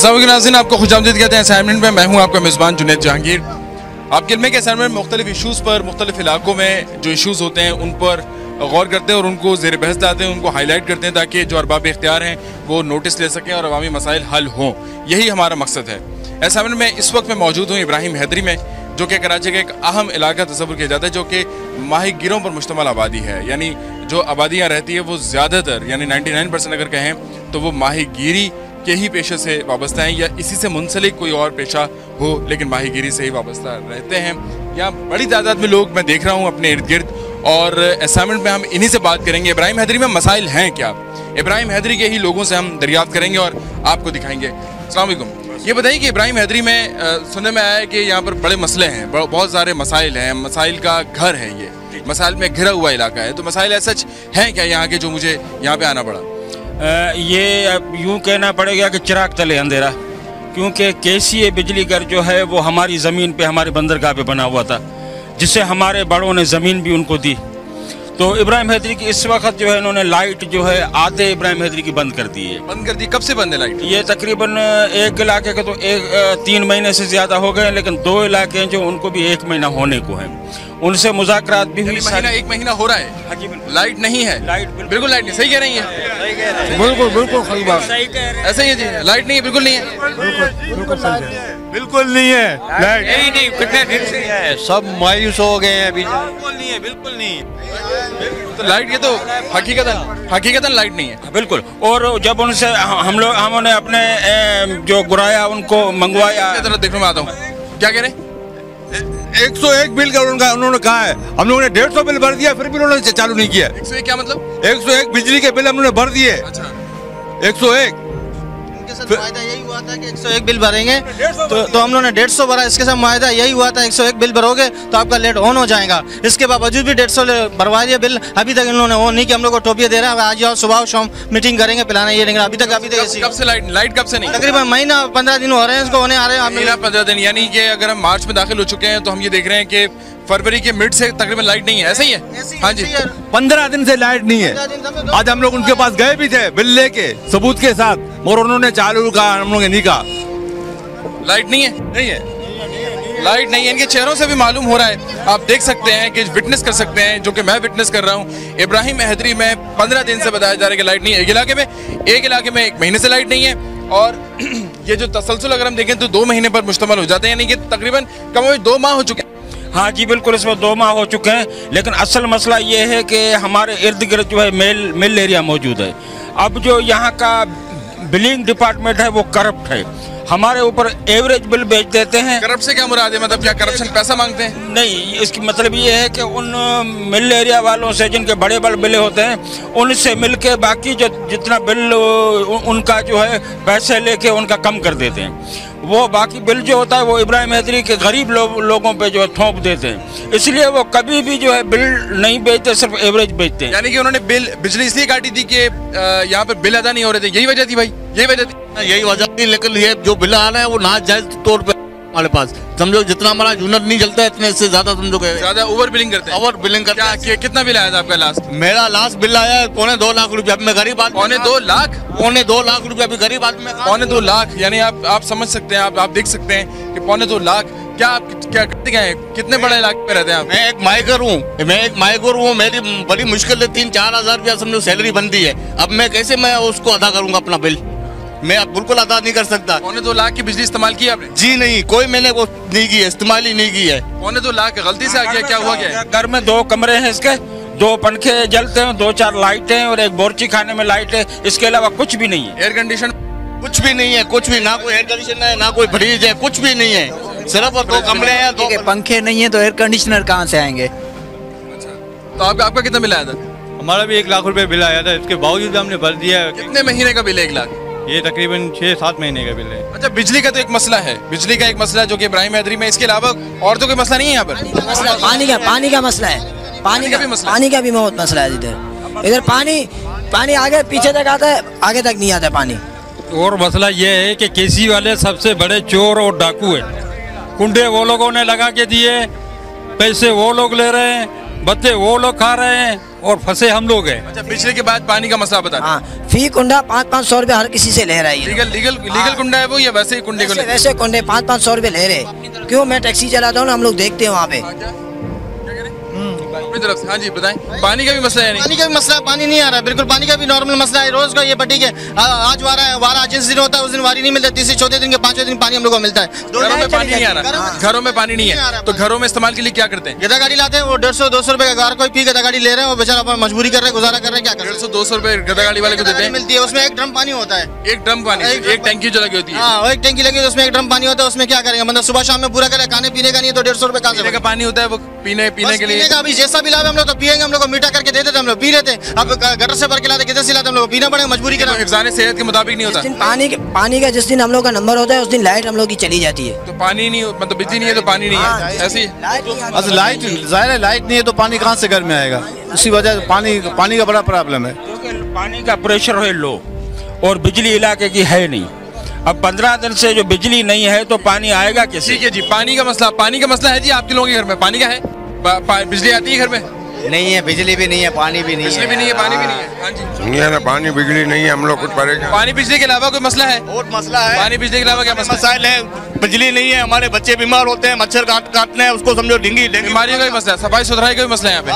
अस्सलाम वालेकुम नाज़रीन, आपको खुशामदीद कहते हैं असाइनमेंट में। मैं हूं आपका मेज़बान जुनैद जहांगीर। आपके इल्म के असाइनमेंट में मुख्तलिफ इशूज़ पर, मुख्तलिफ इलाकों में जो इशूज़ होते हैं उन पर गौर करते हैं और उनको ज़ेर बहस लाते हैं, उनको हाईलाइट करते हैं ताकि जो अरबाब इख्तियार हैं वो नोटिस ले सकें और अवामी मसाइल हल हों। यही हमारा मकसद है। असाइनमेंट में इस वक्त मैं मौजूद हूँ इब्राहिम हैदरी में, जो कि कराची का एक अहम इलाका तस्वुर किया जाता है, जो कि माहीगिरों पर मुश्तमिल आबादी है। यानी जो आबादियाँ रहती है वो ज़्यादातर यानी 99% अगर कहें तो वो माहीगीरी के ही पेशे से वाबस्ता हैं या इसी से मुंसलिक कोई और पेशा हो, लेकिन माहीगीरी से ही वाबस्ता रहते हैं। यहाँ बड़ी तादाद में लोग मैं देख रहा हूँ अपने इर्द गिर्द, और असाइनमेंट में हम इन्हीं से बात करेंगे। इब्राहिम हैदरी में मसाइल हैं क्या, इब्राहिम हैदरी के ही लोगों से हम दरियाफ्त करेंगे और आपको दिखाएंगे। अस्सलाम वालेकुम, ये बताइए कि इब्राहिम हैदरी में सुनने में आया है कि यहाँ पर बड़े मसले हैं, बहुत सारे मसाइल हैं, मसाइल का घर है, ये मसाइल में घिरा हुआ इलाका है। तो मसाइल ऐसा सच हैं क्या यहाँ के जो मुझे यहाँ पे आना पड़ा? ये यूँ कहना पड़ेगा कि चिराग तले अंधेरा, क्योंकि केसीए बिजली घर जो है वो हमारी ज़मीन पे, हमारे बंदरगाह पे बना हुआ था, जिससे हमारे बड़ों ने ज़मीन भी उनको दी। तो इब्राहिम हैदरी की इस वक्त जो है इन्होंने लाइट जो है आधे इब्राहिम हैदरी की बंद कर दी है। बंद कर दी? कब से बंद है लाइट? ये तकरीबन एक इलाके के तो 3 महीने से ज़्यादा हो गए, लेकिन 2 इलाके हैं जो उनको भी 1 महीना होने को है। उनसे मुज़ाकरात भी हुई। 1 महीना हो रहा है? हाँ जी, लाइट नहीं है? लाइट बिल्कुल लाइट नहीं। सही कह रही है? बिल्कुल बिल्कुल सही बात, ऐसा ही है जी, लाइट नहीं है, बिल्कुल नहीं है, बिल्कुल नहीं है लाइट। यही नहीं, कितने दिन से है, सब मायूस हो गए हैं अभी। बिल्कुल नहीं है, बिल्कुल नहीं। तो लाइट, ये तो हकीकतन लाइट नहीं है। बिल्कुल। और जब उनसे हमने अपने जो गुराया उनको मंगवाया। देखने में आता हूँ, क्या कह रहे हैं? 101 बिल का उन्होंने कहा है, हम लोगों ने 150 बिल भर दिया, फिर भी उन्होंने चालू नहीं किया। 101 क्या मतलब? 101 बिजली के बिल हमने भर दिए। अच्छा, 101 मुआहदा यही हुआ था कि 101 बिल भरेंगे, तो हम लोगों ने 150 भरा। इसके साथ मुआहदा यही हुआ था 101 बिल भरोगे तो आपका लेट ऑन हो जाएगा। इसके बावजूद भी 150 भरवा दिए बिल, अभी तक इन्होंने ऑन नहीं किया। हम लोग को टोपियाँ दे रहे हैं, आज आओ सुबह शाम मीटिंग करेंगे, पिलाना ये नहीं। अभी तक कब से लाइट कब से नहीं? तकरीबन महीना 15 दिन हो रहे हैं इसको होने आ रहे हैं। महीना 15 दिन, यानी कि अगर हम मार्च में दाखिल हो चुके हैं तो हम ये देख रहे हैं कि फरवरी के मिड से तकरीबन लाइट नहीं है। ऐसा ही है? हाँ जी, 15 दिन से लाइट नहीं है। आज हम लोग उनके पास गए भी थे बिल लेके सबूत के साथ, और उन्होंने चालू कहा, हम लोग ने नहीं कहा। लाइट नहीं है? नहीं है, लाइट नहीं है। इनके चेहरों से भी मालूम हो रहा है, आप देख सकते हैं कि विटनेस कर सकते हैं, जो कि मैं विटनेस कर रहा हूँ। इब्राहिम हैदरी में 15 दिन से बताया जा रहा है कि लाइट नहीं है। एक इलाके में 1 महीने से लाइट नहीं है, और ये जो तसलसल अगर हम देखें तो 2 महीने पर मुश्तमिल हो जाते हैं, यानी कि तकरीबन कम 2 माह हो चुके हैं। हाँ जी बिल्कुल, इसमें 2 माह हो चुके हैं, लेकिन असल मसला ये है कि हमारे इर्द गिर्द जो है मिल एरिया मौजूद है। अब जो यहाँ का बिलिंग डिपार्टमेंट है वो करप्ट है, हमारे ऊपर एवरेज बिल बेच देते हैं। करप्ट से क्या मुराद है? मतलब क्या करप्शन पैसा मांगते हैं? नहीं, इसकी मतलब ये है कि उन मिल एरिया वालों से जिनके बड़े बड़े बिल होते हैं उनसे मिलके बाकी जो जितना बिल उनका जो है पैसे लेके उनका कम कर देते हैं। वो बाकी बिल जो होता है वो इब्राहिम हैदरी के गरीब लोगों पे जो है थोप देते हैं, इसलिए वो कभी भी जो है बिल नहीं बेचते, सिर्फ एवरेज बेचते हैं। यानी कि उन्होंने बिजली इसलिए काटी थी कि यहाँ पर बिल अदा नहीं हो रहे थे, यही वजह थी भाई? यही वजह थी? लेकिन ये जो बिल आ रहा है वो नाजायज तौर पे हमारे पास, समझो जितना हमारा यूनिट नहीं चलता है इतने से ज्यादा समझो ज्यादा ओवर बिलिंग करते हैं। ओवर बिलिंग करते हैं। कितना बिल आया था आपका लास्ट? मेरा लास्ट बिल आया है 2.25 लाख रुपया। मैं गरीब आदमी। 2.25 लाख? 2.25 लाख रुपया अभी गरीब आदमी। 2.25 लाख, यानी आप समझ सकते हैं, आप देख सकते हैं कि 2.25 लाख। क्या आप क्या करते क्या हैं? कितने बड़े इलाके में रहते हैं आप? मैं एक माइगर हूँ। मेरी बड़ी मुश्किल से 3-4 हजार रुपया समझो सैलरी बनती है। अब मैं कैसे मैं उसको अदा करूंगा अपना बिल? मैं बिल्कुल अदा नहीं कर सकता। 2.25 लाख की बिजली इस्तेमाल की आपने? जी नहीं, कोई मैंने वो नहीं की है, इस्तेमाल ही नहीं की है। 2.25 लाख गलती से आ गया? क्या हुआ? क्या घर में 2 कमरे हैं, इसके 2 पंखे जलते हैं, 2-4 लाइटें और एक बोर्ची खाने में लाइट है, इसके अलावा कुछ भी नहीं है। एयर कंडीशन कुछ भी नहीं है, कुछ भी ना कोई एयर कंडीशन है, ना कोई फ्रिज है, कुछ भी नहीं है। सिर्फ 2 कमरे हैं, 2 पंखे नहीं है तो एयर कंडीशनर कहाँ से आएंगे? तो आपका कितना बिल आया था? हमारा भी 1 लाख रुपए बिल आया था, इसके बावजूद हमने भर दिया। कितने महीने का बिल है 1 लाख? ये तकरीबन 6-7 महीने का बिल है। अच्छा, बिजली का तो एक मसला है, बिजली का एक मसला जो कि इब्राहिम हैदरी में, इसके अलावा और तो कोई मसला नहीं है यहाँ पर? पानी का मसला है, पानी का भी बहुत मसला है। इधर पानी आगे पीछे तक आता है, आगे तक नहीं आता पानी। और मसला ये है कि केसी वाले सबसे बड़े चोर और डाकू है। कुंडे वो लोगों ने लगा के दिए, पैसे वो लोग ले रहे हैं, बच्चे वो लोग खा रहे हैं और फंसे हम लोग हैं। अच्छा, बिजली के बाद पानी का मसला बता। हाँ, फी कुंडा 500-500 रुपए हर किसी से ले रहा है। लीगल कुंडा है वो या वैसे ही कुंडे को? वैसे कुंडे 500-500 रुपए ले रहे। क्यों, मैं टैक्सी चलाता हूँ ना, हम लोग देखते हैं वहाँ पे। तरफ से। हाँ जी बताएं, पानी का भी मसला है? नहीं, पानी का भी मसला, पानी नहीं आ रहा है, बिल्कुल पानी का भी नॉर्मल मसला है। रोज का ये बटी के आज वारा जिस दिन होता है उस दिन वारी नहीं मिलता, तीसरे चौथे दिन के पांचवें दिन पानी हम लोग को मिलता है। घरों में पानी नहीं आ रहा, घरों में पानी नहीं है, तो घरों में इस्तेमाल के लिए क्या करते हैं? गदा गाड़ी लाते हैं, वो 150-200 रुपए का कार कोई पी गदा गाड़ी ले रहे हैं, वो बेचारा अपना मजबूरी कर रहे हैं, गुजारा कर रहे हैं, क्या कर रहे हैं। 150-200 रुपए गदा गाड़ी वाले को देते हैं, मिलती है, उसमें एक ड्रम पानी होता है, एक ड्रम पानी, एक टंकी जो लगी होती है। हाँ, एक टंकी लगी है, उसमें एक ड्रम पानी होता है, उसमें क्या करेंगे, मतलब सुबह शाम में पूरा करें, खाने पीने का नहीं है तो 150 रुपए कहाँ से पानी होता है वो पीने के लिए? अभी जैसा भी लावे हम लोग तो पियेंगे, हम लोग को मीठा करके देते थे, हम लोग पी लेते। अब गटर से भर के लाते, किधर से लाते, हम लोग पीना पड़ेगा, मजबूरी के हिफ्ज़ान सेहत के मुताबिक नहीं होता। पानी का जिस दिन हम लोग का नंबर होता है उस दिन लाइट हम लोग की चली जाती है। तो पानी नहीं, मतलब बिजली नहीं है तो पानी नहीं है, ऐसी लाइट जाहिर है, लाइट नहीं है तो पानी कहाँ से घर में आएगा? इसी वजह से पानी का बड़ा प्रॉब्लम है। पानी का प्रेशर है लो और बिजली इलाके की है नहीं। अब 15 दिन से जो बिजली नहीं है तो पानी आएगा कैसे? ठीक है जी, पानी का मसला है जी आपके लोगों के घर में। पानी का है, बिजली आती है घर में? नहीं है, बिजली भी नहीं है, पानी भी नहीं है। बिजली भी नहीं है, पानी भी नहीं है। हाँ जी, नहीं है ना, पानी बिजली नहीं है, हम लोग कुछ परेशान। पानी बिजली के अलावा कोई मसला है? और मसला है, पानी बिजली के अलावा क्या मसाइल है? बिजली नहीं है, हमारे बच्चे बीमार होते हैं, मच्छर काटने हैं, उसको समझो डेंगू बीमारियों का भी मसला है, सफाई सुथराई का भी मसला है यहाँ पे।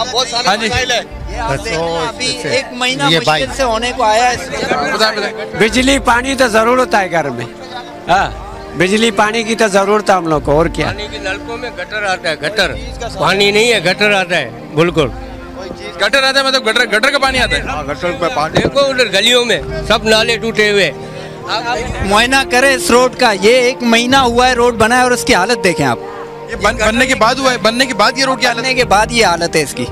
हाँ जी, अभी 1 महीना मुश्किल से होने को आया है। बिजली पानी तो जरूरत है घर में। हाँ, बिजली पानी की तो जरूरत है हम लोग को, और क्या। पानी की नलकों में गटर आता है, गटर पानी नहीं है, गटर आता है, बिल्कुल गटर आता है, मतलब गटर का पानी आता है। गटर पे पानी देखो, उधर गलियों में सब नाले टूटे हुए। मुआयना करें इस रोड का, ये 1 महीना हुआ है रोड बना है और उसकी हालत देखें आप। ये बनने के बाद हुआ है, बनने के बाद ये रोड की हालत, बनने के बाद ये हालत है इसकी।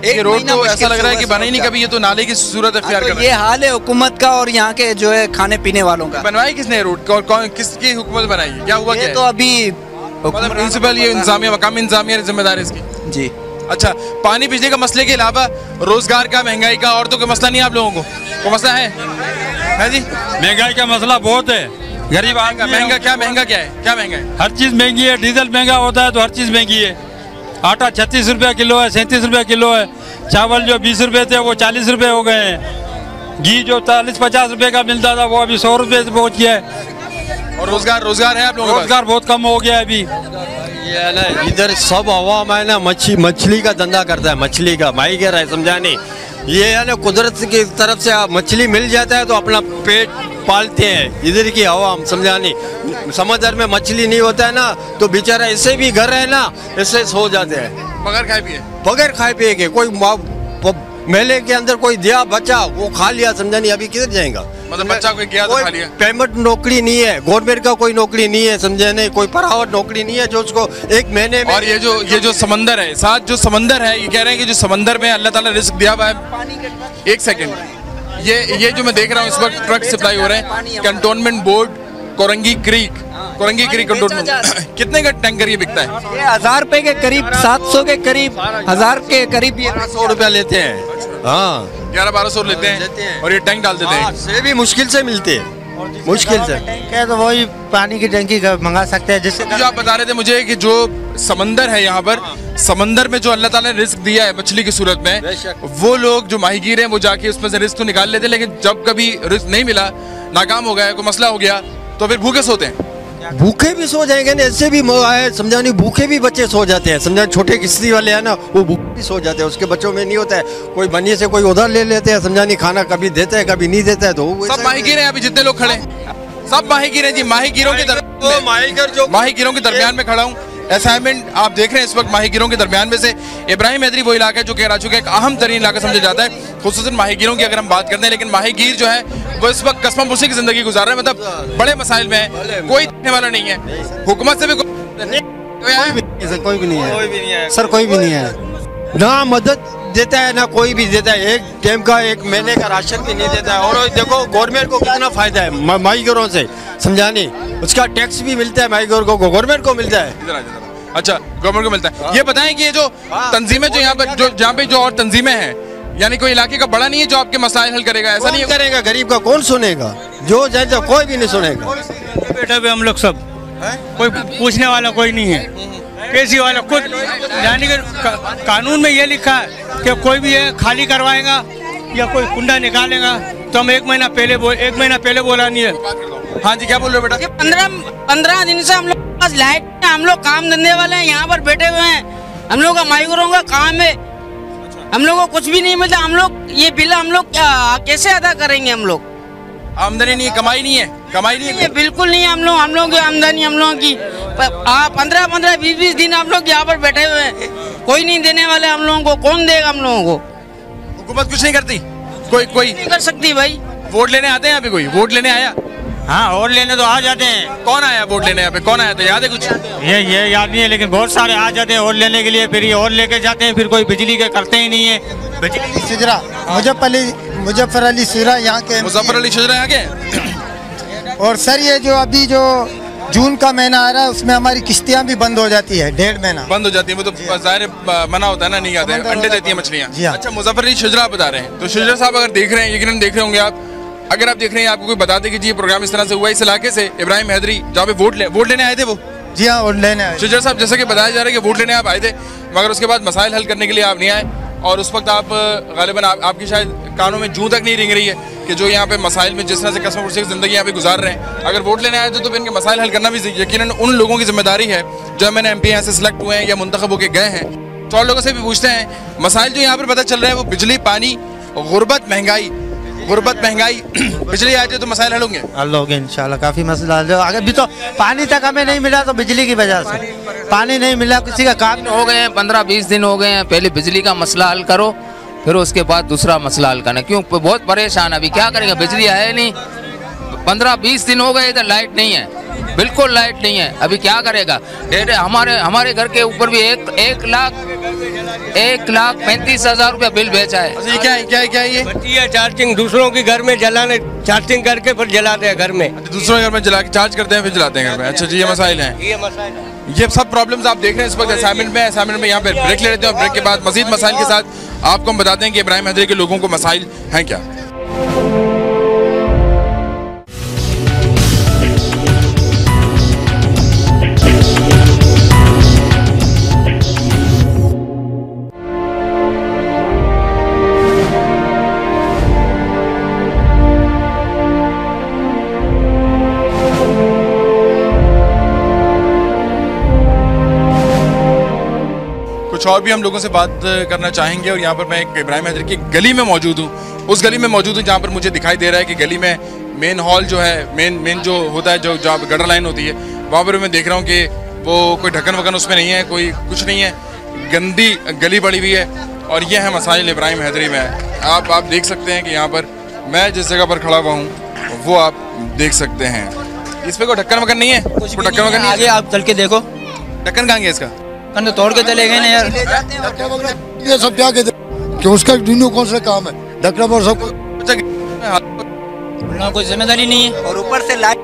ये रोड तो ऐसा लग रहा है कि बना ही नहीं कभी, ये तो नाले की सूरत अख्तियार कर रहा है। ये हाल है हुकूमत का और यहाँ के जो है खाने पीने वालों का। बनवाई किसने रोड और कौन, किसकी हुकूमत बनाई, क्या हुआ? ये तो अभी मतलब प्रिंसिपल, ये इंतजामिया, मकामी इंतजामिया जिम्मेदार है इसकी जी। अच्छा, पानी बिजली का मसले के अलावा रोजगार का, महंगाई का, और तो कोई मसला नहीं है आप लोगों को? कोई मसला है जी? महंगाई का मसला बहुत है, गरीब आदमी। महंगा क्या है? क्या महंगा है? हर चीज महंगी है, डीजल महंगा होता है तो हर चीज महंगी है। आटा 36 रुपया किलो है, 37 रुपया किलो है। चावल जो 20 रुपए थे वो 40 रुपए हो गए हैं। घी जो 40-50 रुपए का मिलता था वो अभी 100 रुपए से पहुंच गया है। और रोजगार है आप लोगों का? रोजगार बहुत कम हो गया है अभी। ये है ना, इधर सब आवाम है ना, मछली का धंधा करता है, मछली का भाई कह रहा है, समझा नहीं। ये है ना, कुदरत की तरफ से मछली मिल जाता है तो अपना पेट पालते हैं इधर की आवाम, समझा नहीं। समंदर में मछली नहीं होता है ना तो बेचारा ऐसे भी घर है ना, ऐसे सो जाते हैं बगैर खाए पिए के। कोई मेले के अंदर कोई दिया बच्चा वो खा लिया, समझा नहीं, अभी किधर जाएगा? मतलब बच्चा कोई गया तो खा लिया। पेमेंट नौकरी नहीं है, गवर्नमेंट का कोई नौकरी नहीं है, समझे नहीं, कोई प्राइवेट नौकरी नहीं है जो उसको 1 महीने में। और ये जो समंदर है, साथ जो समंदर है, ये कह रहे हैं कि जो समंदर में अल्लाह ताला रिस्क दिया हुआ है। 1 सेकंड, ये जो मैं देख रहा हूँ इस वक्त ट्रक सप्लाई हो रहे हैं, cantonment board Korangi creek cantonment, कितने का टैंकर ये बिकता है? ये 1000 रुपए के करीब, 700 के करीब, 1000 के करीब, ये 100 रुपया लेते हैं। हाँ, 1100-1200 लेते हैं और ये टैंक डाल देते हैं। से भी मुश्किल से मिलते हैं, मुश्किल से। टैंक है तो वही पानी की टंकी मंगा सकते हैं, जिससे जो आप बता रहे थे मुझे कि जो समंदर है यहाँ पर, समंदर में जो अल्लाह ताला ने रिस्क दिया है मछली की सूरत में, वो लोग जो माहीगीर हैं वो जाके उसमें से रिस्क तो निकाल लेते हैं, लेकिन जब कभी रिस्क नहीं मिला, नाकाम हो गया, कोई मसला हो गया, तो फिर भूखे सोते हैं। भूखे भी सो जाएंगे ना, ऐसे भी है, समझा नहीं, भूखे भी बच्चे सो जाते हैं, समझा। छोटे किस्ती वाले हैं ना, वो भूखे भी सो जाते हैं, उसके बच्चों में नहीं होता है। कोई बनिए से कोई उधर ले लेते हैं, समझा नहीं, खाना कभी देता है कभी नहीं देता है। तो सब माहीगीर हैं, अभी जितने लोग खड़े सब माहीगीर हैं जी। माहीगीरों के दरमियान में खड़ा हूँ। असाइनमेंट आप देख रहे हैं इस वक्त माहीगीरों के दरमियान में से इब्राहिम हैदरी वो इलाका है जो कराची का एक अहम तरीन इलाका समझा जाता है, खुसूसन माहीगीरों की अगर हम बात करते हैं। लेकिन माहीगीर जो है वो इस वक्त कसमपुसी की जिंदगी गुजार रहे हैं, मतलब बड़े मसाइल में है, कोई देखने वाला नहीं है, हुकूमत से भी कोई भी नहीं है सर, कोई भी नहीं है ना, मदद देता है ना कोई भी देता है। 1 टाइम का 1 महीने का राशन भी नहीं देता है। और देखो गवर्नमेंट को कितना फायदा है माहीगीरों से, समझा नहीं, उसका टैक्स भी मिलता है माहीगीर को, गवर्नमेंट को मिलता है। अच्छा, गवर्नमेंट को मिलता है। ये बताएं कि ये जो तंजीमें जो यहाँ पर जहाँ पे जो और तंजीमें हैं, यानी कोई इलाके का बड़ा नहीं है जो आपके मसाइल हल करेगा? ऐसा नहीं करेगा, गरीब का कौन सुनेगा? जो जाए कोई भी नहीं सुनेगा। बैठे हुए हम लोग सब, कोई पूछने वाला कोई नहीं है। केसी वाला खुद, यानी कि कानून में ये लिखा है कि कोई भी ये खाली करवाएगा या कोई कुंडा निकालेगा तो हम एक महीना पहले बोला नहीं है। हाँ जी, क्या बोल रहे हो बेटा? 15 दिन से हम लोग के पास लाइट है, हम लोग काम धंधे वाले हैं, यहाँ पर बैठे हुए हैं, हम लोग का माइग्रों का काम है, हम लोग को कुछ भी नहीं मिलता। हम लोग ये बिल हम लोग कैसे अदा करेंगे? हम लोग आमदनी नहीं है, कमाई नहीं है, बिल्कुल नहीं है। हम लोग की आमदनी, हम लोगों की 15 20 दिन हम लोग यहाँ पर बैठे हुए हैं, कोई नहीं देने वाले हम लोगों को। कौन देगा हम लोगों को? हुकूमत कुछ नहीं करती, कोई नहीं कर सकती भाई। वोट लेने आते हैं यहाँ पे? कोई वोट लेने आया? हाँ, वोट लेने तो आ जाते हैं। कौन आया वोट लेने यहाँ पे? कौन आया था, याद है कुछ? ये याद नहीं है, लेकिन बहुत सारे आ जाते हैं वोट लेने के लिए, फिर ये और लेके जाते हैं, फिर कोई बिजली के करते ही नहीं है। सिजरा मुजफ्फर अली सिजरा यहाँ के, मुजफ्फर अली सिजरा यहाँ के। और सर ये जो अभी जो जून का महीना आ रहा है उसमें हमारी किश्तियाँ भी बंद हो जाती है, 1.5 महीना बंद हो जाती है। वो तो ज़ाहिर मना होता है ना, नहीं आते हैं, अंडे देती है मछलियाँ। अच्छा, मुजफ्फर अली सिजरा आप बता रहे हैं, तो सिजरा साहब अगर देख रहे हैं, यकीनन देख रहे होंगे आप, अगर आप देख रहे हैं, आपको कोई बता दे कि जी प्रोग्राम इस तरह से हुआ, इस इलाके से इब्राहिम हैदरी जहाँ पे वोट लेने आए थे वो? जी हाँ, वोट लेने आए। सिजरा साहब, जैसा कि बताया जा रहा है कि वोट लेने आप आए थे, मगर उसके बाद मसाइल हल करने के लिए आप नहीं आए, और उस वक्त आप गालिबन आपकी शायद कानों में जूं तक नहीं रिंग रही है कि जो यहाँ पे मसाइल में जिस तरह से कस्म कुर्सी की ज़िंदगी यहाँ पे गुजार रहे हैं, अगर वोट लेने आए थे तो फिर इनके मसाइल हल करना भी यकीनन उन लोगों की जिम्मेदारी है जो मैंने MP यहाँ से सिलेक्ट हुए हैं या मुंतखब होकर गए हैं। तो और लोगों से भी पूछते हैं मसाइल जो यहाँ पर पता चल रहे हैं वो बिजली, पानी, गुर्बत, महंगाई। बिजली आ जाए तो मसाइल हल होंगे? हल होंगे इंशाल्लाह, काफ़ी मसला हल। अगर भी तो पानी तक हमें नहीं मिला तो बिजली की वजह से, पानी नहीं मिला, किसी का काम हो गए हैं, 15-20 दिन हो गए हैं। पहले बिजली का मसला हल करो, फिर उसके बाद दूसरा मसला हल करना। क्यों? बहुत परेशान, अभी क्या करेंगे, बिजली है नहीं। 15-20 दिन हो गए, इधर लाइट नहीं है, बिल्कुल लाइट नहीं है। अभी क्या करेगा? हमारे घर के ऊपर भी 1,35,000 रुपया बिल भेजा है। अच्छा, ये क्या है ये? चार्जिंग दूसरों के घर में जलाने, चार्जिंग करके फिर जलाते हैं घर में। दूसरों के घर में जला के चार्ज करते हैं फिर जलाते हैं घर में। अच्छा जी, ये मसाइल हैं, ये सब प्रॉब्लम्स आप देख रहे हैं इस वक्त असाइनमेंट में यहाँ पे ब्रेक ले लेते हैं, और ब्रेक के बाद मजीद मसाइल के साथ आपको हम बताते हैं कि इब्राहिम हैदरी के लोगों को मसाइल हैं क्या। कुछ और भी हम लोगों से बात करना चाहेंगे, और यहाँ पर मैं एक इब्राहिम हैदरी की गली में मौजूद हूँ, उस गली में मौजूद हूँ जहाँ पर मुझे दिखाई दे रहा है कि गली में मेन हॉल जो है, मेन जो होता है, जो जहाँ गटर लाइन होती है, वहाँ पर मैं देख रहा हूँ कि वो कोई ढक्कन वक्कन उसमें नहीं है, कोई कुछ नहीं है, गंदी गली पड़ी हुई है। और ये है मसाइल इब्राहिम हैदरी में। आप देख सकते हैं कि यहाँ पर मैं जिस जगह पर खड़ा हुआ हूँ वो आप देख सकते हैं, इस पर कोई ढक्कन वक्कन नहीं है, ढक्कन वक्कन नहीं है। आप चल के देखो, ढक्कन कहाँ गया इसका? तो तोड़ के चले गए ना यार। ये सब क्या कहते हैं कि उसका दुनिया कौन सा काम है, ढकना और सब कोई जिम्मेदारी नहीं है। और ऊपर से लाइट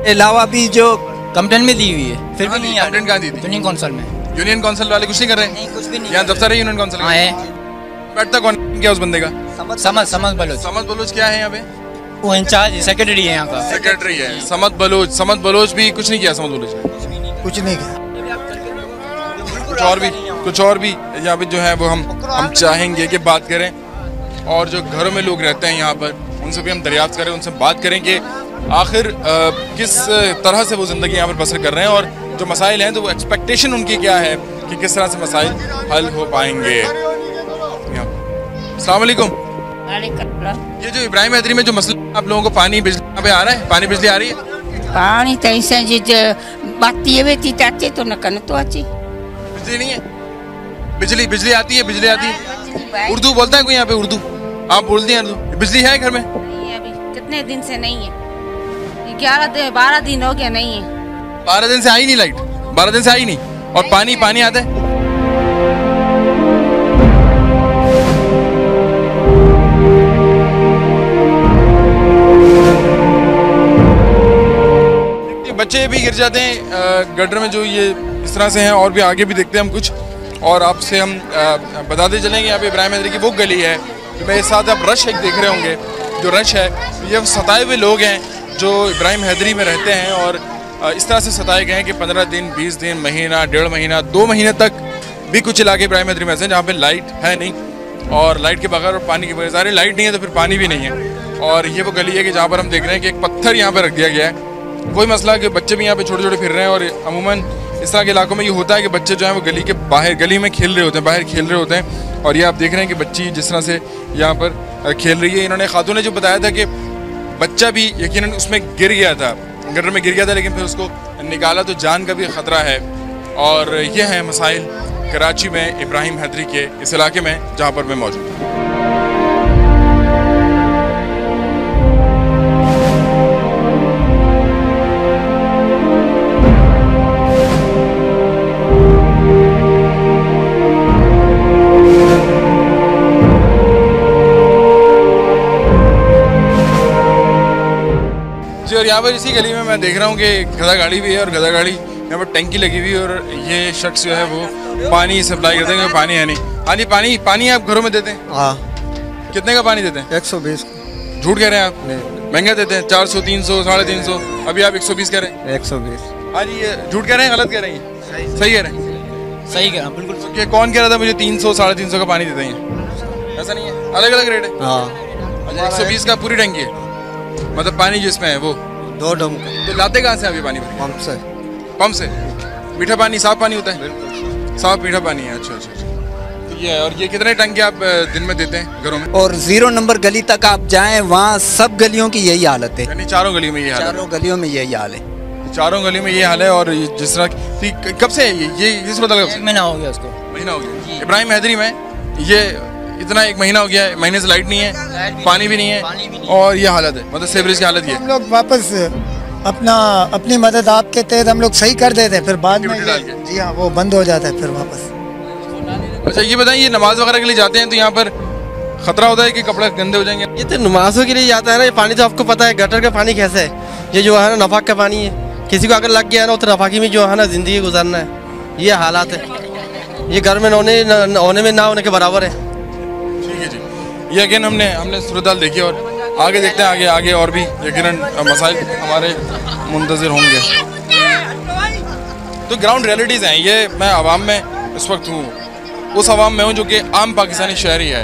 अलावा भी जो कंप्लेंट में दी हुई है, फिर भी नहीं आ कंप्लेंट कहाँ दी थी? यूनियन काउंसिल में। यूनियन काउंसिल वाले कुछ नहीं कर रहे हैं? नहीं, कुछ भी नहीं। यहाँ दफ्तर है यूनियन काउंसिल है। बैठता कौन क्या उस बंदे का? समद बलोच क्या है यहाँ पे? वो इंचार्ज सेक्रेटरी है यहाँ का। सेक्रेटरी है समद बलोच भी कुछ नहीं किया। समद बलोच ने कुछ नहीं किया। कुछ और भी यहाँ पे जो है वो हम चाहेंगे कि बात करें, और जो घरों में लोग रहते हैं यहाँ पर उनसे भी हम दरियाफ्त करें, उनसे बात करें कि आखिर किस तरह से वो ज़िंदगी यहाँ पर बसर कर रहे हैं, और जो मसाइल हैं तो वो एक्सपेक्टेशन उनकी क्या है कि किस तरह से मसाइल हल हो पाएंगे। अस्सलाम वालेकुम। ये जो इब्राहिम हैदरी में जो मसला आप लोगों को पानी बिजली यहाँ पे आ रहा है, पानी बिजली आ रही है? पानी तो ऐसा बाती है तो न करना तो अच्छी बिजली नहीं है। बिजली आती है। उर्दू बोलता है कोई यहाँ पे? उर्दू आप बोलती हैं? उर्दू बिजली है घर में? नहीं, अभी कितने दिन से नहीं है, 12 दिन हो गया नहीं है। 12 दिन से आई नहीं लाइट? 12 दिन से आई नहीं। और पानी आता है? बच्चे भी गिर जाते हैं गटर में जो ये इस तरह से हैं, और भी आगे भी देखते हैं हम कुछ, और आपसे हम बताते चलेंगे। यहाँ पे इब्राहिम हैदरी की वो गली है जो मेरे साथ आप रश एक देख रहे होंगे, जो रश है ये सताए हुए लोग हैं जो इब्राहिम हैदरी में रहते हैं, और इस तरह से सताए गए हैं कि 15 दिन, 20 दिन, महीना, 1.5 महीना, 2 महीने तक भी कुछ इलाके इब्राहिम हैदरी में ऐसे हैं जहाँ पे लाइट है नहीं, और लाइट के बगैर और पानी के बगैर, सारी लाइट नहीं है तो फिर पानी भी नहीं है। और ये वो गली है कि जहाँ पर हम देख रहे हैं कि एक पत्थर यहाँ पर रख दिया गया है। वही मसला कि बच्चे भी यहाँ पे छोटे छोटे फिर रहे हैं, और अमूमन इस तरह के इलाकों में ये होता है कि बच्चे जो हैं वो गली के बाहर, गली में खेल रहे होते हैं, बाहर खेल रहे होते हैं। और ये आप देख रहे हैं कि बच्ची जिस तरह से यहाँ पर खेल रही है। इन्होंने खातून ने जो बताया था कि बच्चा भी यकीनन उसमें गिर गया था, गटर में गिर गया था, लेकिन फिर उसको निकाला तो जान का भी ख़तरा है। और ये है मसाइल कराची में इब्राहिम हैदरी के इस इलाके में जहाँ पर मैं मौजूद हूँ। और यहाँ पर इसी गली में मैं देख रहा हूँ कि गधा गाड़ी भी है, और गधा गाड़ी यहाँ पर टंकी लगी हुई है, और ये शख्स जो है वो पानी सप्लाई करते हैं, पानी है नहीं। हाँ जी, पानी आप घरों में देते हैं? हाँ। कितने का पानी देते हैं? 120। झूठ कह रहे हैं आप? नहीं। महंगा देते हैं? 400, 300, 350। अभी आप 120 कह रहे हैं? 120। हाँ जी, ये झूठ कह रहे हैं, गलत कह रहे हैं? सही कह रहे हैं? सही कह रहे हैं, बिल्कुल। कौन कह रहा था मुझे 300, 350 का पानी देते हैं? ऐसा नहीं है, अलग अलग रेट है। हाँ। अच्छा, 120 का पूरी टंकी है, मतलब पानी जिसमें है वो 2 ढंग का। तो लाते कहाँ से अभी पानी? पंप से। पंप से? मीठा पानी, साफ पानी होता है? साफ मीठा पानी है। अच्छा अच्छा। तो ये है। और ये कितने टंके आप दिन में देते हैं घरों में? और 0 नंबर गली तक आप जाएं, वहाँ सब गलियों की यही हालत है। यानी चारों गलियों में ये हाल है? चारों गलियों में यही हाल है। चारों गलियों में ये हाल है। और जिस तरह तो कब से है ये किस पता लगा? 1 महीना हो गया उसको। महीना हो गया इब्राहिम हैदरी में, ये इतना 1 महीना हो गया है, महीने से लाइट नहीं है, पानी भी नहीं है, और ये हालत है, मतलब सेवरेज की हालत ये। हम लोग वापस अपनी मदद आपके तहत हम लोग सही कर देते हैं, फिर बाद में जी हाँ वो बंद हो जाता है फिर वापस। अच्छा ये बताइए, नमाज वगैरह के लिए जाते हैं तो यहाँ पर खतरा होता है कि कपड़े गंदे हो जाएंगे? ये तो नमाजों के लिए जाता है ना, ये पानी तो आपको पता है गटर का पानी कैसा है, ये जो है ना नफाक का पानी है। किसी को अगर लग गया ना तो नफाकी में जो है ना जिंदगी गुजारना है, ये हालात है। ये घर में होने में ना होने के बराबर है। ठीक है जी, ये अगेन हमने सूरत हाल देखी, और आगे देखते हैं आगे और भी यकीनन मसाइल हमारे मुंतज़िर होंगे। तो ग्राउंड रियलिटीज़ हैं ये। मैं आवाम में इस वक्त हूँ, उस आवाम में हूँ जो कि आम पाकिस्तानी शहरी है।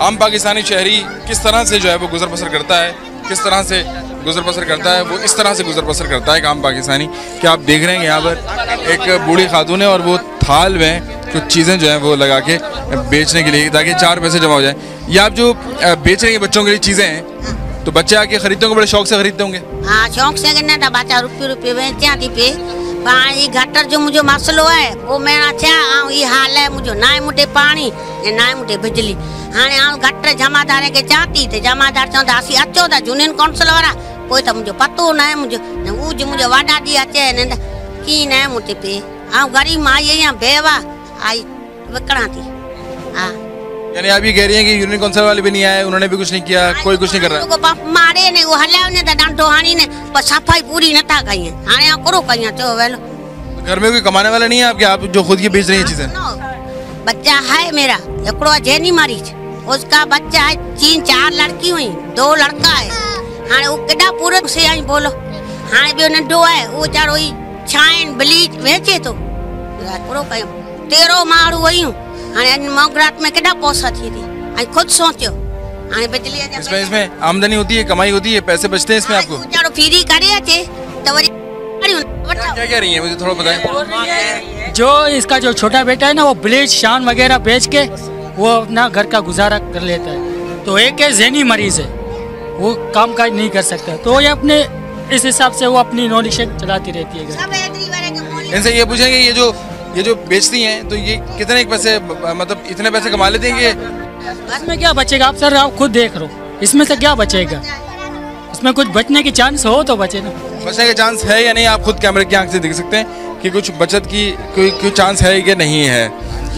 आम पाकिस्तानी शहरी किस तरह से जो है वो गुजर बसर करता है, किस तरह से गुजर बसर करता है, वो इस तरह से गुजर बसर करता है एक आम पाकिस्तानी। कि आप देख रहे हैं यहाँ पर एक बूढ़ी खातून है, और वो थाल में कुछ चीज़ें जो हैं वो लगा के बेचने के लिए, ताकि 4 पैसे जमा हो जाए। ये आप जो बेच रहे हैं बच्चों के लिए चीज़ें हैं, तो बच्चे आके खरीदते होंगे, बड़े शौक से खरीदते होंगे? हाँ, शौक से करना बच्चा रुपये बेचते थी पे। पानी गटर जो मुझे मसलो है वो मेरा छा ये हाल है, मुझे ना मुठे पानी ना मुठे बिजली। हाँ आउं गटर जमादार के चाहती थे, जमादार चवंदा असीं अचो था यूनियन काउंसिल वारा, कोई तो मुझे पतो ना है, मुझे वाडा दी अचे न की न मुठे पे। आउं गरीब माई यहाँ बेवा आई विकड़ा थी। हाँ, यानी आप ये कह रही हैं कि यूनियन काउंसिल वाले भी नहीं आए, उन्होंने भी कुछ नहीं किया, कोई कुछ नहीं कर रहा? पंप मारे ने वो हलायो ने त डांटो हानी ने, पर सफाई पूरी नथा कई हाने आ करो कई चो वेलो। घर में कोई कमाने वाला नहीं है आपके, आप जो खुद की बेच रही हैं चीजें? बच्चा है मेरा, एकड़ो जेनी मरीज, उसका बच्चा है, 3-4 लड़की हुई, 2 लड़का है। हाने वो केडा पूरे से आई बोलो, हाने बे नंढो है, वो चारो ही छाइन ब्लीच वेचे तो करो कई 13 मारू वयूं। हाने मोगरात में केडा पैसा थी थी, आई खुद सोचो। हाने बिजली इसमें आमदनी होती है, कमाई होती है, पैसे बचते हैं इसमें आपको? चारो फ्री करे अचे तो वरी क्या कह रही है, मुझे थोड़ा बताएं। जो इसका जो छोटा बेटा है ना, वो ब्लीच शान वगैरह बेच के वो अपना घर का गुजारा कर लेता है। तो एक है ज़हनी मरीज है, वो काम काज नहीं कर सकता, तो ये अपने इस हिसाब से वो अपनी नॉलेज चलाती रहती है। इनसे ये पूछेंगे ये जो बेचती हैं तो ये कितने पैसे, मतलब इतने पैसे कमा लेते हैं कि इसमें क्या बचेगा? आप सर आप खुद देख लो, इसमें से क्या बचेगा? इसमें कुछ बचने की चांस हो तो बचे ना। बचने के चांस है या नहीं, आप खुद कैमरे की आंख से देख सकते हैं कि कुछ बचत की कोई चांस है कि नहीं है।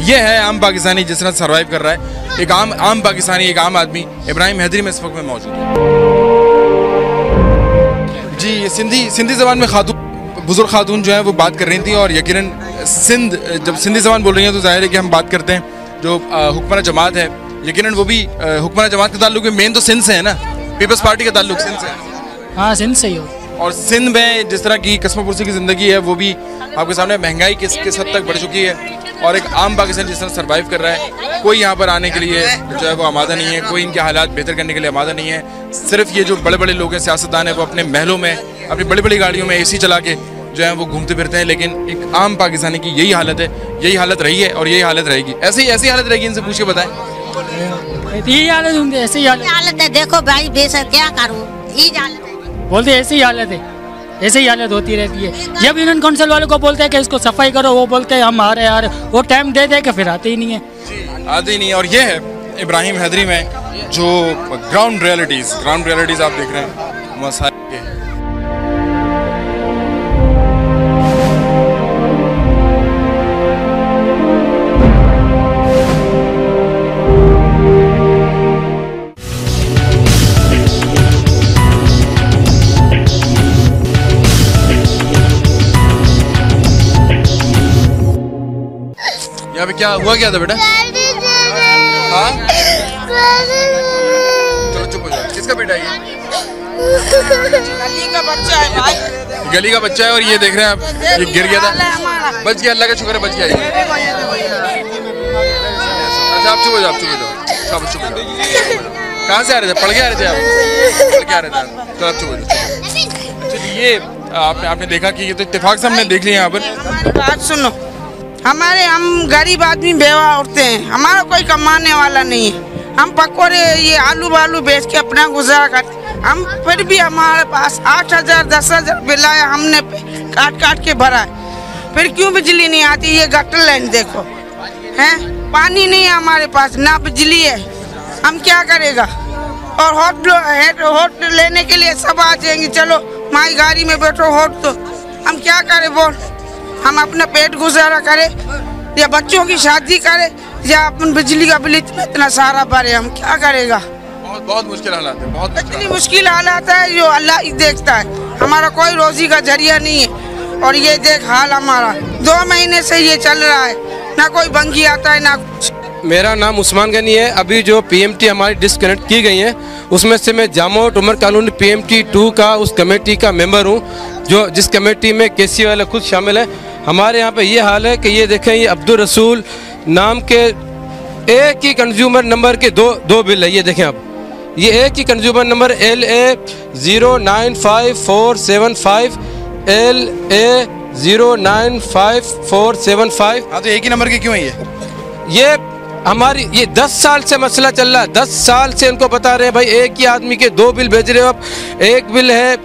ये है आम पाकिस्तानी जिस तरह सर्वाइव कर रहा है, एक आम पाकिस्तानी, एक आम आदमी इब्राहिम हैदरी में इस वक्त में मौजूद है। जी, सिंधी ज़बान में बुजुर्ग खातून जो है वो बात कर रही थी, और यकीनन जब सिंधी ज़बान बोल रही हैं तो जाहिर है कि हम बात करते हैं जो हुक्मरान जमात है, यकीनन वो भी हुक्मरान जमात का ताल्लुक मेन तो सिंध से है ना, पीपल्स पार्टी का ताल्लुक सिंध से है। हाँ, सिंध से ही हो। और सिंध में जिस तरह की कस्मोपुरसी की ज़िंदगी है वो भी आपके सामने, महंगाई किस हद तक बढ़ चुकी है और एक आम पाकिस्तान जिस तरह सर्वाइव कर रहा है, कोई यहाँ पर आने के लिए जो है वो आमादा नहीं है, कोई इनके हालात बेहतर करने के लिए आमादा नहीं है। सिर्फ ये जो बड़े बड़े लोग हैं, सियासतदान हैं, वो अपने महलों में अपनी बड़ी बड़ी गाड़ियों में AC चला के जो है वो घूमते फिरते हैं, लेकिन एक आम पाकिस्तानी की यही हालत है, यही हालत रही है और यही हालत रहेगी। ऐसी हालत रहेगी, इनसे पूछ के बताएं। यही हालत होंगे, ऐसी हालत है। देखो भाई बेसर क्या करूँ, यही हालत है। बोलते ऐसी ही हालत है, ऐसे ही हालत होती रहती है। जब यूनियन काउंसिल वालों को बोलते हैं कि इसको सफाई करो, वो बोलते हैं हम आ रहे हैं, वो टाइम दे दे के फिर आते ही नहीं है, आते ही नहीं है। और ये है इब्राहिम हैदरी में जो ग्राउंड रियलिटीज़ आप देख रहे हैं मसाइल के। यहाँ पे क्या हुआ, क्या था बेटा? हाँ? चलो चुप हो जाओ। किसका बेटा है ये? गली का बच्चा है भाई। गली का बच्चा है और ये देख रहे हैं आप, ये गिर गया था, बच गया, अल्लाह का शुक्र है बच गया। अच्छा आप चुप हो जाओ, सब चुप हो जाओ। कहाँ से आ रहे थे? पढ़ के आ रहे थे आप? पढ़ के आ रहे थे? तो आप चुप हो जाओ। चलिए ये आपने देखा कि ये तो इत्तेफाक से हमने देख लिया यहाँ पर। बात सुनो, हम गरीब आदमी बेवा औरतें हैं, हमारा कोई कमाने वाला नहीं है। हम पकौड़े ये आलू बालू बेच के अपना गुजारा करते, हम फिर भी हमारे पास 8,000 10,000 बिल आया, हमने काट के भरा है। फिर क्यों बिजली नहीं आती? ये गटर लाइन देखो हैं, पानी नहीं है हमारे पास, ना बिजली है, हम क्या करेगा? और होट लेने के लिए सब आ जाएंगे, चलो माई गाड़ी में बैठो होट, तो हम क्या करें बोल? हम अपना पेट गुजारा करें या बच्चों की शादी करें या अपन बिजली का बिल इतना सारा भरे, हम क्या करेगा? बहुत मुश्किल हालात है, बहुत इतनी मुश्किल हालात है जो अल्लाह ही देखता है। हमारा कोई रोजी का जरिया नहीं है और ये देख हाल हमारा 2 महीने से ये चल रहा है, ना कोई बंगी आता है ना कुछ। मेरा नाम उस्मान गनी है। अभी जो PMT हमारी डिस्कनेक्ट की गई है उसमें से मैं जामोट उमर कॉलोनी PMT 2 का उस कमेटी का मेंबर हूँ, जिस कमेटी में KC वाले खुद शामिल है। हमारे यहाँ पे ये हाल है कि ये देखें, ये अब्दुल रसूल नाम के एक ही कंज्यूमर नंबर के दो बिल है। ये देखें आप, ये एक ही कंज्यूमर नंबर LA 095475 LA 095475। हाँ तो एक ही नंबर के क्यों है ये हमारी ये 10 साल से मसला चल रहा है। 10 साल से इनको बता रहे हैं भाई एक ही आदमी के 2 बिल भेज रहे हो आप। एक बिल है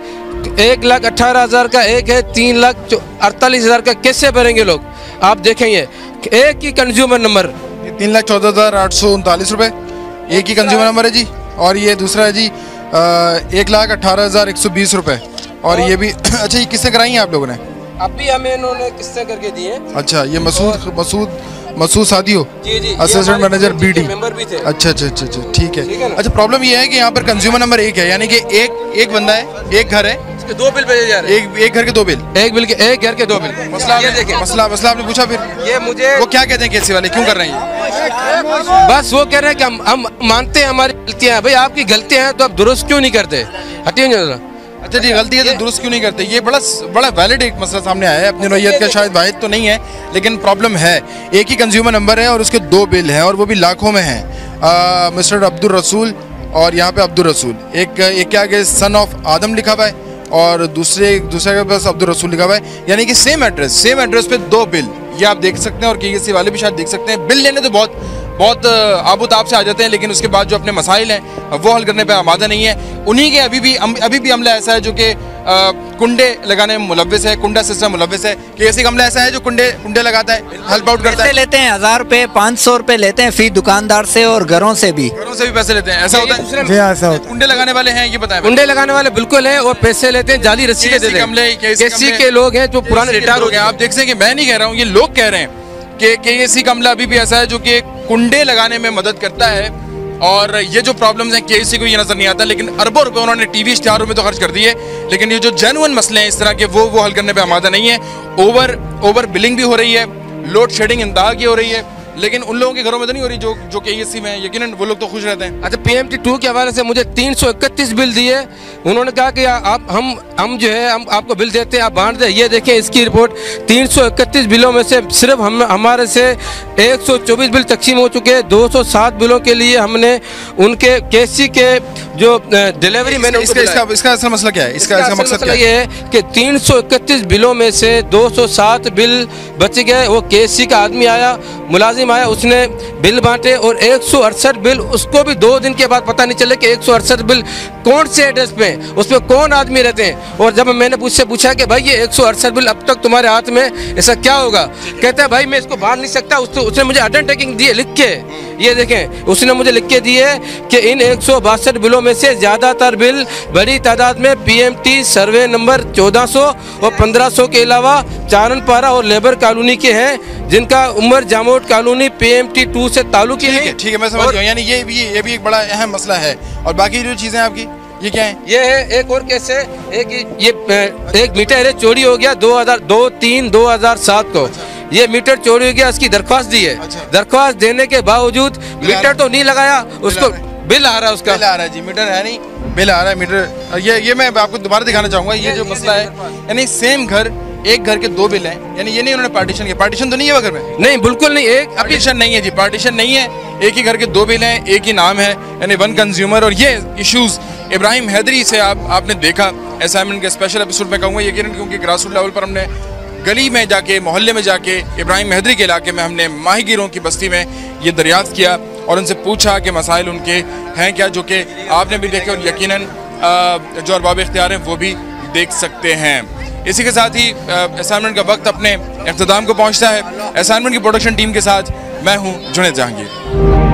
1,18,000 का, एक है 3,48,000 का, कैसे भरेंगे लोग? आप देखेंगे एक ही कंज्यूमर नंबर 3,14,839 रुपए एक ही कंज्यूमर नंबर है जी। और ये दूसरा है जी 1,18,120 रुपए। और ये भी अच्छा, ये किससे कराई हैं आप लोगों ने? अभी हमें इन्होंने किससे करके दिए? अच्छा, ये Masood Sadio, assistant manager BD। अच्छा, ठीक है। अच्छा, प्रॉब्लम ये है कि यहाँ पर कंज्यूमर नंबर 1 है, यानी कि एक बंदा है, एक घर है, 2 बिल भेजे जा रहे हैं। एक घर के 2 बिल, एक घर के 2 बिल। मसला आपने पूछा, फिर ये मुझे वो क्या कहते हैं KC वाले, क्यों कर रहे हैं? बस वो कह रहे हैं कि हम मानते हैं हमारी गलतियां हैं। भाई आपकी गलतियां हैं तो आप दुरुस्त क्यों नहीं करते? हटिए जरा। अच्छा जी, गलती है तो दुरुस्त क्यों नहीं करते? ये बड़ा वैलिड एक मसला सामने आया है। अपनी नौयत का शायद वाहिद तो नहीं है, लेकिन प्रॉब्लम है। एक ही कंज्यूमर नंबर है और उसके 2 बिल हैं और वो भी लाखों में हैं। मिस्टर अब्दुल रसूल और यहाँ पे अब्दुल रसूल, एक के आगे सन ऑफ आदम लिखा हुआ है और दूसरे के पास अब्दुल रसूल लिखा हुआ है, यानी कि सेम एड्रेस पे 2 बिल। ये आप देख सकते हैं और KC वाले भी शायद देख सकते हैं। बिल लेने तो बहुत आबोताब से आ जाते हैं, लेकिन उसके बाद जो अपने मसाइल हैं वो हल करने पे आमादा नहीं है। उन्हीं के अभी भी अमला ऐसा है जो कि कुंडे लगाने में मुलव्विस है, कुंडा सिस्टम मुलव्विस है। KC का अमला ऐसा है जो कुंडे लगाता है, हेल्प आउट करता है। लेते हैं 1,000 रुपए 500 रुपए लेते हैं फी दुकानदार से और घरों से भी पैसे लेते हैं। ऐसा होता है? ऐसा होता है। कुंडे लगाने वाले हैं, ये बताएं। कुंडे लगाने वाले बिल्कुल है और पैसे लेते हैं, जाली रस्सी के देते हैं। KC के लोग हैं जो पुराने रिटायर हो गए। आप देख सकते हैं कि मैं नहीं कह रहा हूँ, ये लोग कह रहे हैं कि KC का अमला अभी भी ऐसा है जो कि कुंडे लगाने में मदद करता है। और ये जो प्रॉब्लम्स हैं KC को ये नजर नहीं आता, लेकिन अरबों रुपए उन्होंने TV इश्तिहारों में तो खर्च कर दिए, लेकिन ये जो जेन्युइन मसले हैं इस तरह के वो हल करने पे आमादा नहीं है। ओवर बिलिंग भी हो रही है, लोड शेडिंग इंतहा की हो रही है। लेकिन उन लोगों के घरों में तो नहीं हो रही जो KESC में, यकीनन वो लोग तो खुश रहते हैं। अच्छा, PMT 2 के हवाले से मुझे 331 बिल दिए। उन्होंने कहा कि आप हम जो है हम आपको बिल देते हैं, आप बांट दें। ये देखें इसकी रिपोर्ट, 331 बिलों में से सिर्फ हमारे से 124 बिल तकसीम हो चुके हैं। 207 बिलों के लिए हमने उनके KESC के जो डिलीवरी मैंने इसका असल मसला क्या है? इसका मकसद क्या है? ये है कि 331 बिलों में से 207 बिल बच गए। वो KESC का आदमी आया, मुलाजिम आया, उसने बिल बांटे और 168 बिल उसको भी 2 दिन के बाद पता नहीं चले कि 168 बिल कौन से एड्रेस पे, उस पर कौन आदमी रहते हैं। और जब मैंने उससे पूछा कि भाई ये 168 बिल अब तक तुम्हारे हाथ में, ऐसा क्या होगा? कहता है भाई मैं इसको बांट नहीं सकता। उसने मुझे अंडरटेकिंग दिए लिख के, ये देखें उसने मुझे लिख के दिए कि इन 162 बिलों में से ज़्यादातर बिल बड़ी तादाद में PMT सर्वे नंबर 1400 और 1500 के अलावा चारनपारा और लेबर कॉलोनी के हैं, जिनका उमर जामोट कॉलोनी PMT 2 से ताल्लुकी है। ठीक है, मैं समझ गया। यानी ये भी एक बड़ा अहम मसला है। और बाकी जो चीज़ें आपकी ये क्या है? ये है एक और केस है, एक मीटर है चोरी हो गया 2003-2007 को। ये मीटर चोरी हो गया, इसकी दरख्वास्त दी है। दरख्वास्त देने के बावजूद मीटर तो नहीं लगाया, उसको बिल आ रहा है, उसका बिल आ रहा है जी, मीटर है नहीं, बिल आ रहा है मीटर। ये मैं आपको दोबारा दिखाना चाहूँगा। ये जो मसला है, यानी सेम घर, एक घर के 2 बिल हैं। यानी ये नहीं उन्होंने पार्टीशन किया। पार्टीशन तो नहीं है घर में? नहीं, बिल्कुल नहीं। एक पार्टीशन नहीं है जी, पार्टीशन नहीं है। एक ही घर के 2 बिल हैं, एक ही नाम है, यानी वन कंज्यूमर। और ये इश्यूज इब्राहिम हैदरी से आपने देखा असाइनमेंट के स्पेशल एपिसोड में कहूँगा, यकीनन क्योंकि ग्रास रूट लेवल पर हमने गली में जाके, मोहल्ले में जाके, इब्राहिम हैदरी के इलाके में हमने माहीगीरों की बस्ती में ये दरियाफ्त किया और उनसे पूछा कि मसाइल उनके हैं क्या, जो कि आपने भी देखे और यकीनन जो अरबाब इख्तियार हैं वो भी देख सकते हैं। इसी के साथ ही असाइनमेंट का वक्त अपने इख्तिताम को पहुंचता है। असाइनमेंट की प्रोडक्शन टीम के साथ मैं हूं जुनैद जहांगीर।